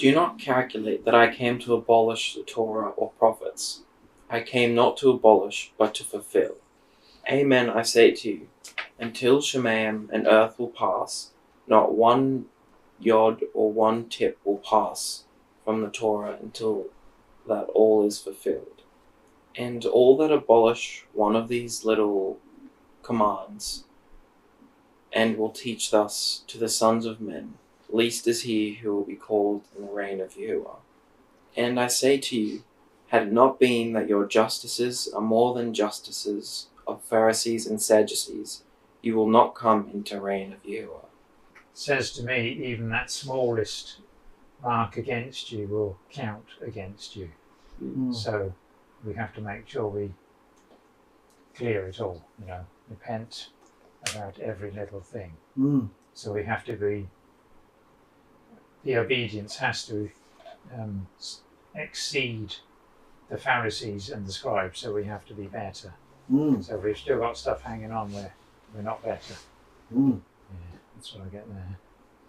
Do not calculate that I came to abolish the Torah or prophets. I came not to abolish, but to fulfill. Amen, I say to you, until Shemayim and earth will pass, not one yod or one tip will pass from the Torah until that all is fulfilled. And all that abolish one of these little commands, and will teach thus to the sons of men, least is he who will be called in the reign of Yahuah. And I say to you, had it not been that your justices are more than justices of Pharisees and Sadducees, you will not come into the reign of Yahuah. Says to me, even that smallest mark against you will count against you. So we have to make sure we clear it all, repent about every little thing. So we have to be, the obedience has to exceed the Pharisees and the scribes, so we have to be better. So we've still got stuff hanging on where we're not better. Yeah, that's what I get there.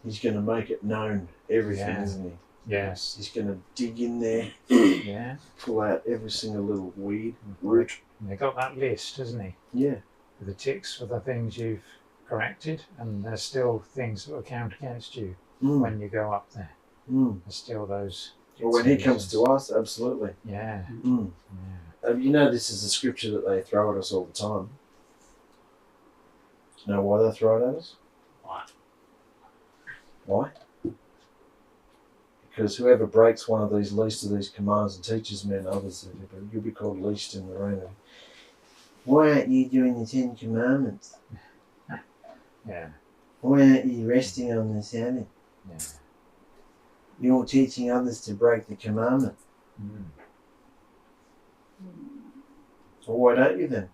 He's going to make it known, everything, isn't he? Yes. He's going to dig in there, pull out every single little weed, root. And they've got that list, hasn't he? Yeah. With the ticks for the things you've corrected, and there's still things that will count against you when you go up there. There's still those. Well, when he comes to us, absolutely. Yeah. This is the scripture that they throw at us all the time. Do you know why they throw it at us? Why? Because whoever breaks one of these least of these commands and teaches men others, you'll be called least in the reign of. Why aren't you doing the 10 Commandments? Yeah. Why aren't you resting on the Sabbath? Yeah. You're teaching others to break the commandment. Well, why don't you then?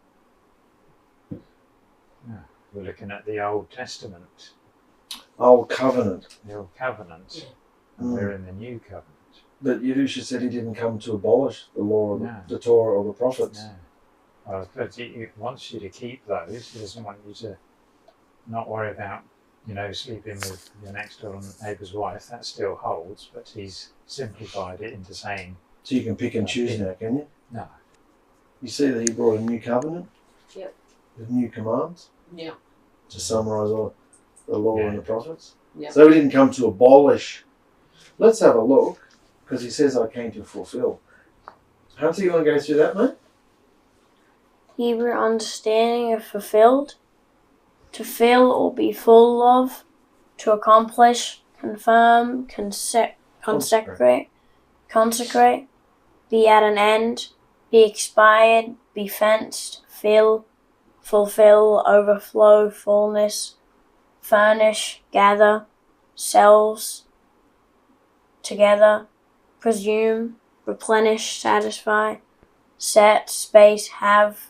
Yeah. We're looking at the Old Testament. Old Covenant. The Old Covenant. And we're in the New Covenant. But Yahusha said he didn't come to abolish the law, the Torah, or the prophets. No. Well, but he wants you to keep those. He doesn't want you to not worry about, sleeping with your next door neighbour's wife. That still holds, but he's simplified it into saying. So you can pick and choose now, can you? No. You see that he brought a new covenant? Yep. With new commands? Yeah. To summarise all the law and the prophets? Yep. So he didn't come to abolish. Let's have a look, because he says I came to fulfill. Hunter, you want to go through that, mate? Hebrew understanding of fulfilled, to fill or be full of, to accomplish, confirm, consecrate, be at an end, be expired, be fenced, fill, fulfill, overflow, fullness, furnish, gather, selves, together, presume, replenish, satisfy, set, space, have,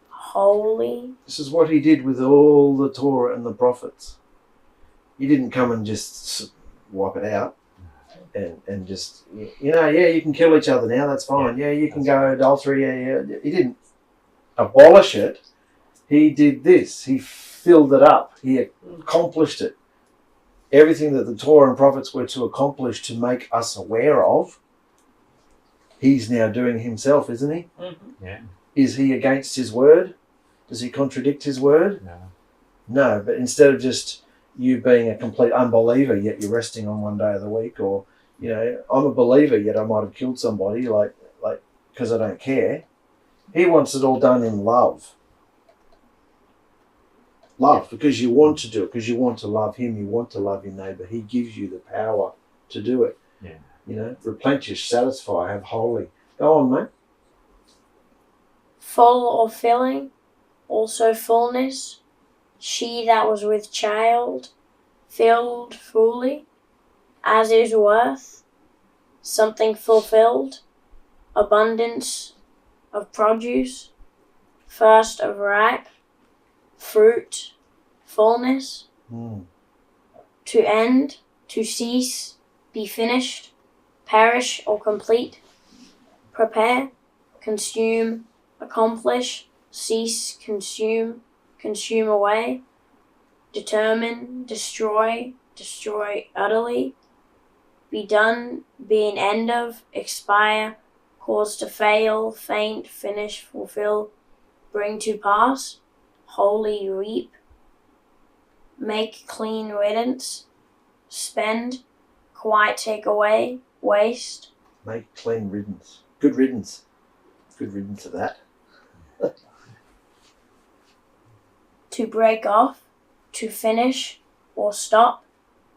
holy. This is what he did with all the Torah and the prophets. He didn't come and just wipe it out and just, you can kill each other now, that's fine. Yeah, you can go adultery, yeah. He didn't abolish it. He did this. He filled it up. He accomplished it. Everything that the Torah and prophets were to accomplish to make us aware of, he's now doing himself, isn't he? Yeah. Is he against his word? Does he contradict his word? No. No, but instead of just you being a complete unbeliever, yet you're resting on one day of the week, or, I'm a believer, yet I might have killed somebody, like because I don't care. He wants it all done in love. Love, because you want to do it, because you want to love him, you want to love your neighbour. He gives you the power to do it. Yeah. Replenish, satisfy, have holy. Go on, mate. Full or filling, also fullness, she that was with child, filled fully, as is worth, something fulfilled, abundance of produce, first of ripe, fruit, fullness, to end, to cease, be finished, perish or complete, prepare, consume, accomplish, cease, consume, consume away, determine, destroy, destroy utterly, be done, be an end of, expire, cause to fail, faint, finish, fulfill, bring to pass, wholly reap, make clean riddance, spend, quite take away, waste. Make clean riddance. Good riddance. Good riddance of that. To break off, to finish, or stop,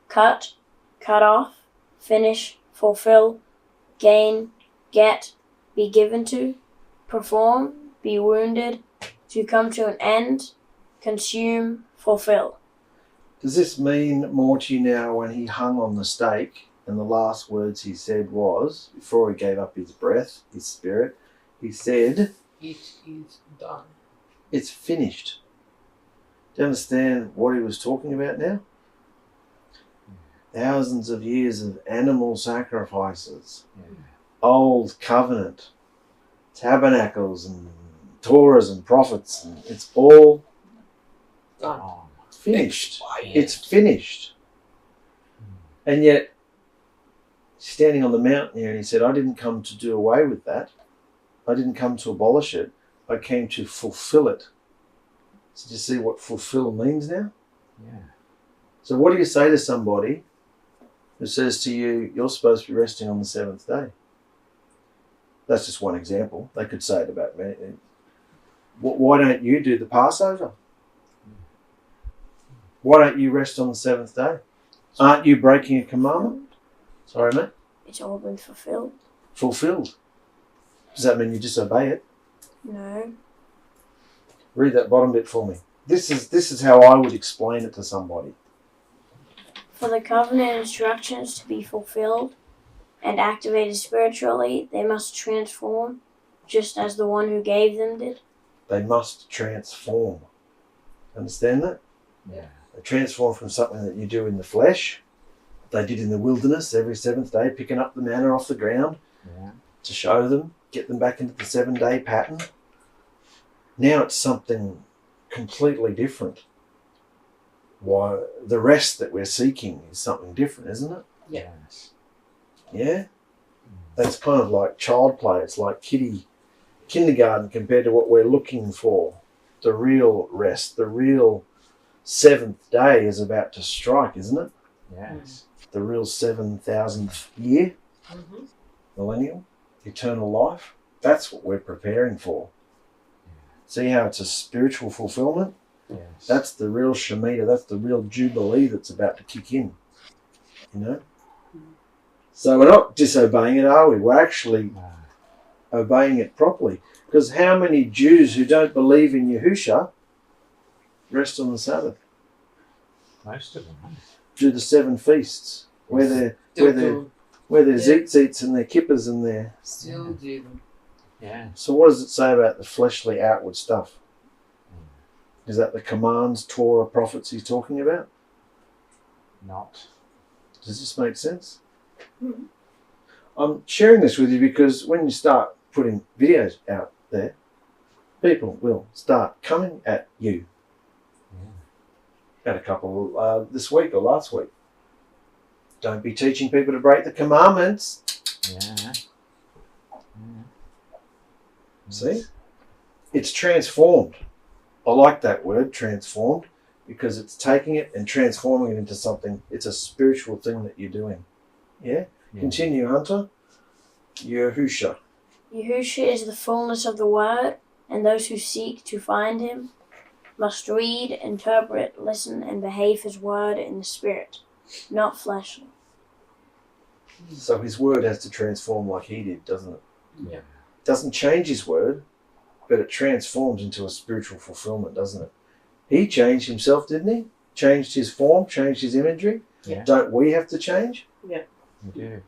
cut, cut off, finish, fulfill, gain, get, be given to, perform, be wounded, to come to an end, consume, fulfill. Does this mean more to you now when he hung on the stake and the last words he said was, before he gave up his breath, his spirit, he said, It is done. it's finished. Do you understand what he was talking about now? Thousands of years of animal sacrifices, old covenant, tabernacles and Torahs and prophets, and it's all Done. finished. Expired. It's finished. And yet, standing on the mountain here, and he said, I didn't come to do away with that. I didn't come to abolish it. I came to fulfill it. So do you see what fulfill means now? Yeah. So what do you say to somebody who says to you, you're supposed to be resting on the seventh day? That's just one example. They could say it about me. Why don't you do the Passover? Why don't you rest on the seventh day? Aren't you breaking a commandment? Sorry, mate? It's all been fulfilled. Fulfilled. Does that mean you disobey it? No. Read that bottom bit for me. This is how I would explain it to somebody. For the covenant instructions to be fulfilled and activated spiritually, they must transform, just as the one who gave them did. They must transform. Understand that? Yeah. They transform from something that you do in the flesh, they did in the wilderness every seventh day, picking up the manna off the ground to show them, get them back into the 7-day pattern. Now it's something completely different. Why the rest that we're seeking is something different, isn't it? Yes. Yeah? That's kind of like child play. It's like kindergarten compared to what we're looking for. The real rest, the real seventh day is about to strike, isn't it? Yes. The real 7,000th year, Mm-hmm. millennial, eternal life. That's what we're preparing for. See how it's a spiritual fulfillment? Yes. That's the real Shemitah, that's the real Jubilee that's about to kick in. You know? So we're not disobeying it, are we? We're actually obeying it properly. Because how many Jews who don't believe in Yahusha rest on the Sabbath? Most of them. Huh? Do the 7 feasts, where their 𝗔𝗥𝗧𝗘𝗦 and their kippahs and their... Still do them. Yeah. So what does it say about the fleshly outward stuff? Is that the commands, Torah, prophets he's talking about? Not. Does this make sense? Mhm. I'm sharing this with you because when you start putting videos out there, people will start coming at you. Had a couple this week or last week. Don't be teaching people to break the commandments. Yeah. See? It's transformed. I like that word, transformed, because it's taking it and transforming it into something. It's a spiritual thing that you're doing. Yeah? Continue, Hunter. Yahusha. Yahusha is the fullness of the word, and those who seek to find him must read, interpret, listen, and behave his word in the spirit, not fleshly. So his word has to transform like he did, doesn't it? Yeah. Doesn't change his word, but it transforms into a spiritual fulfillment, doesn't it? He changed himself, didn't he? Changed his form, changed his imagery. Yeah. Don't we have to change? We do.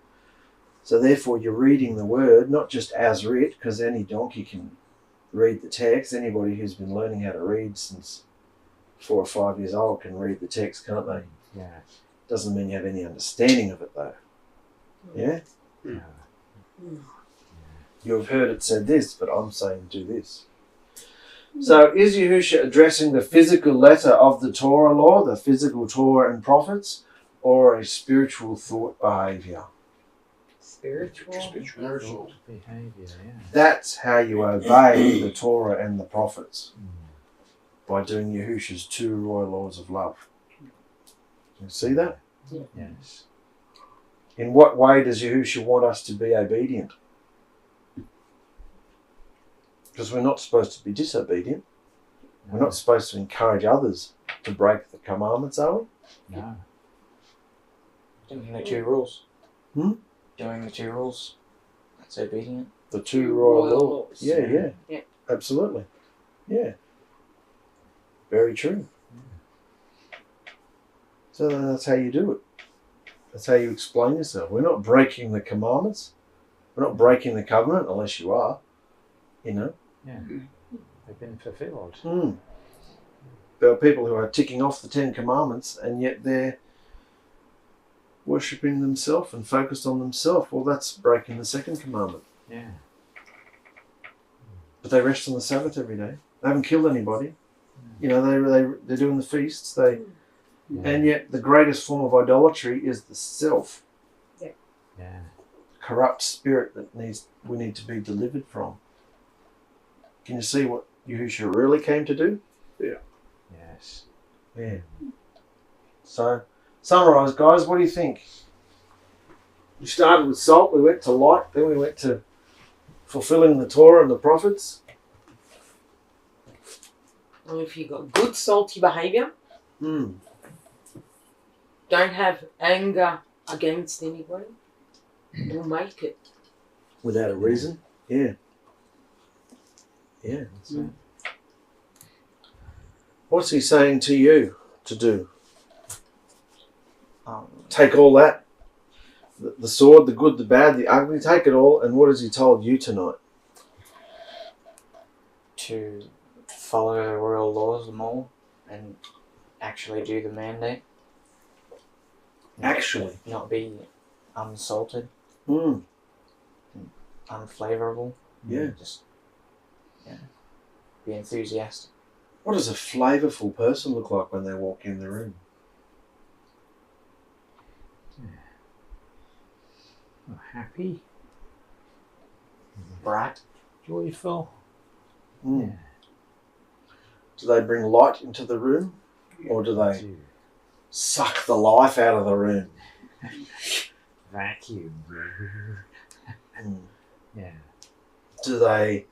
So therefore you're reading the word, not just as writ, because any donkey can read the text. Anybody who's been learning how to read since 4 or 5 years old can read the text, can't they? Yeah. Doesn't mean you have any understanding of it though. Yeah? Yeah. You have heard it said this, but I'm saying do this. So is Yahusha addressing the physical letter of the Torah law, the physical Torah and prophets, or a spiritual thought behaviour? Spiritual Spiritual. behaviour, yeah. That's how you obey the Torah and the prophets. By doing Yahusha's 2 royal laws of love. You see that? Yes. In what way does Yahusha want us to be obedient? Because we're not supposed to be disobedient. We're not supposed to encourage others to break the commandments, are we? No. Doing the 2 rules. Hmm? Doing the 2 rules. That's obedient. The 2 royal laws. laws. Yeah. Yeah. Absolutely. Yeah. Very true. So that's how you do it. That's how you explain yourself. We're not breaking the commandments. We're not breaking the covenant unless you are. You know? Yeah. They've been fulfilled. There are people who are ticking off the 10 commandments and yet they're worshipping themselves and focused on themselves. Well, that's breaking the 2nd commandment. Yeah. But they rest on the Sabbath every day. They haven't killed anybody. You know, they're doing the feasts. And yet the greatest form of idolatry is the self. Yeah. Corrupt spirit that we need to be delivered from. Can you see what Yahusha really came to do? Yes. Yeah. So, summarise, guys, what do you think? We started with salt, we went to light, then we went to fulfilling the Torah and the prophets. Well, if you've got good salty behaviour, don't have anger against anybody, you'll make it. Without a reason. Yeah. Yeah. That's it. What's he saying to you to do? Um, Take all that. The sword, the good, the bad, the ugly, take it all. And what has he told you tonight? to follow the royal laws more and actually do the mandate. Actually. Not be unsalted, Mm. unflavorable. Yeah. Just be enthusiastic. What does a flavourful person look like when they walk in the room? Well, happy, Bright. joyful. Mm. Yeah. Do they bring light into the room? Or do they Do suck the life out of the room? vacuum. Mm. Yeah. Do they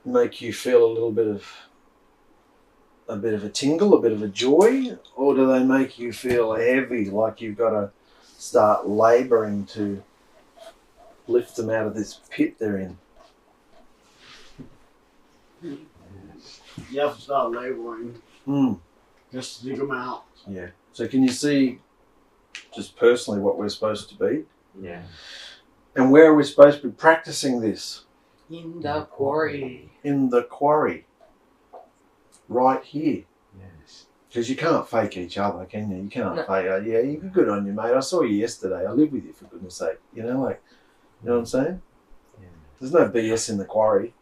make you feel a little bit of a tingle, a bit of a joy? Or do they make you feel heavy, like you've got to start labouring to lift them out of this pit they're in? You have to start laboring Mm. just to dig them out. Yeah. So can you see just personally what we're supposed to be? Yeah. And where are we supposed to be practicing this? In the quarry. In the quarry. Right here. Yes. Because you can't fake each other, can you? You can't No. fake, yeah, you're good on you, mate. I saw you yesterday. I live with you, for goodness sake. You know, like, you know what I'm saying? Yeah. There's no BS in the quarry.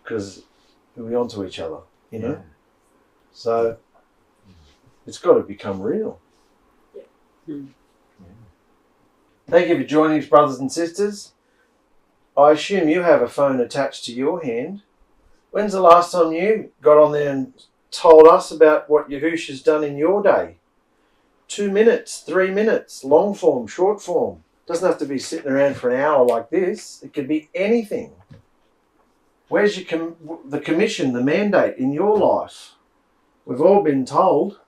Because we're onto each other, you know? Yeah. So, it's got to become real. Thank you for joining us, brothers and sisters. I assume you have a phone attached to your hand. When's the last time you got on there and told us about what Yahusha's done in your day? 2 minutes, 3 minutes, long form, short form. Doesn't have to be sitting around for an hour like this. It could be anything. Where's your the commission, the mandate in your life? We've all been told,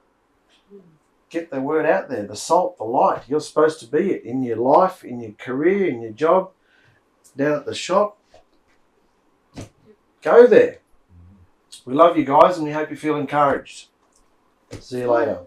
get the word out there, the salt, the light. You're supposed to be it in your life, in your career, in your job, down at the shop. Go there. We love you guys and we hope you feel encouraged. See you later.